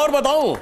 और बताऊं,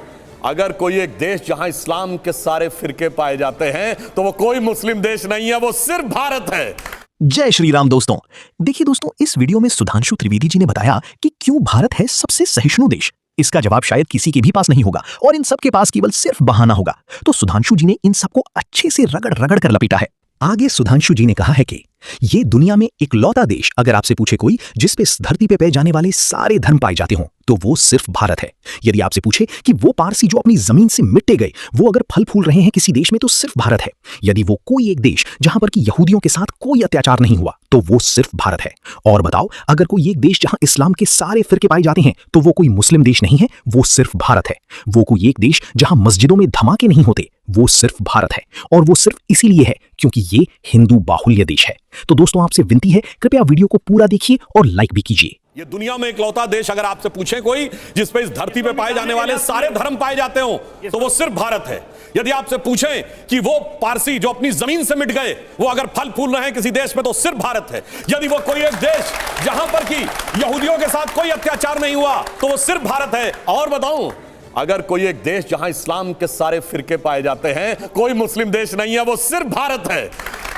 अगर कोई एक देश जहां इस्लाम के सारे फिरके पाए जाते हैं तो वो कोई मुस्लिम देश नहीं है, वो सिर्फ भारत है। जय श्री राम दोस्तों। देखिए दोस्तों, इस वीडियो में सुधांशु त्रिवेदी जी ने बताया कि क्यों भारत है सबसे सहिष्णु देश। इसका जवाब शायद किसी के भी पास नहीं होगा और इन सब के पास केवल सिर्फ बहाना होगा। तो सुधांशु जी ने इन सबको अच्छे से रगड़ रगड़ कर लपेटा है। आगे सुधांशु जी ने कहा है कि ये दुनिया में इकलौता देश, अगर आपसे पूछे कोई जिस पे इस धरती पे पाए जाने वाले सारे धर्म पाए जाते हों, तो वो सिर्फ भारत है। यदि आपसे पूछे कि वो पारसी जो अपनी जमीन से मिटे गए, वो अगर फल फूल रहे हैं किसी देश में, तो सिर्फ भारत है। यदि वो कोई एक देश जहां पर कि यहूदियों के साथ कोई अत्याचार नहीं हुआ, तो वो सिर्फ भारत है। और बताओ, अगर कोई एक देश जहां इस्लाम के सारे फिरके पाए जाते हैं, तो वो कोई मुस्लिम देश नहीं है, वो सिर्फ भारत है। वो कोई एक देश जहां मस्जिदों में धमाके नहीं होते, वो सिर्फ भारत है। और वो सिर्फ इसीलिए है क्योंकि ये हिंदू बाहुल्य देश है। तो दोस्तों, आपसे विनती है, कृपया वीडियो को पूरा देखिए और लाइक भी कीजिए। ये दुनिया में इकलौता देश, अगर आपसे पूछे कोई जिस पे इस धरती पे पाए जाने वाले सारे धर्म पाए जाते हो, तो वो सिर्फ भारत है। यदि आपसे पूछे कि वो पारसी जो अपनी जमीन से मिट गए, वो अगर फल फूल रहे हैं किसी देश में, तो सिर्फ भारत है। यदि वो कोई एक देश जहां पर कि यहूदियों के साथ कोई अत्याचार नहीं हुआ, तो वो सिर्फ भारत है। और बताऊं, अगर कोई एक देश जहां इस्लाम के सारे फिरके पाए जाते हैं, कोई मुस्लिम देश नहीं है, वो सिर्फ भारत है।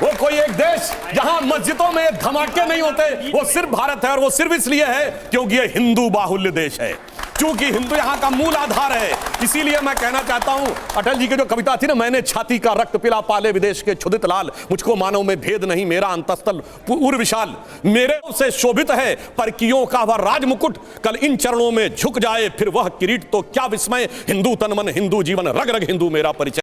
वो कोई एक देश जहां मस्जिदों में धमाके नहीं होते, वो सिर्फ भारत है। और वो सिर्फ इसलिए है क्योंकि ये हिंदू बाहुल्य देश है। क्योंकि हिंदू यहां का मूल आधार है। इसीलिए मैं कहना चाहता हूं, अटल जी की जो कविता थी ना, मैंने छाती का रक्त पिला पाले विदेश के क्षुधित लाल, मुझको मानव में भेद नहीं, मेरा अंतस्थल पूर्व विशाल, मेरे से शोभित है परकियों का वह राजमुकुट, कल इन चरणों में झुक जाए फिर वह किरीट, तो क्या विस्मय, हिंदू तन मन हिंदू जीवन, रग रग हिंदू मेरा परिचय।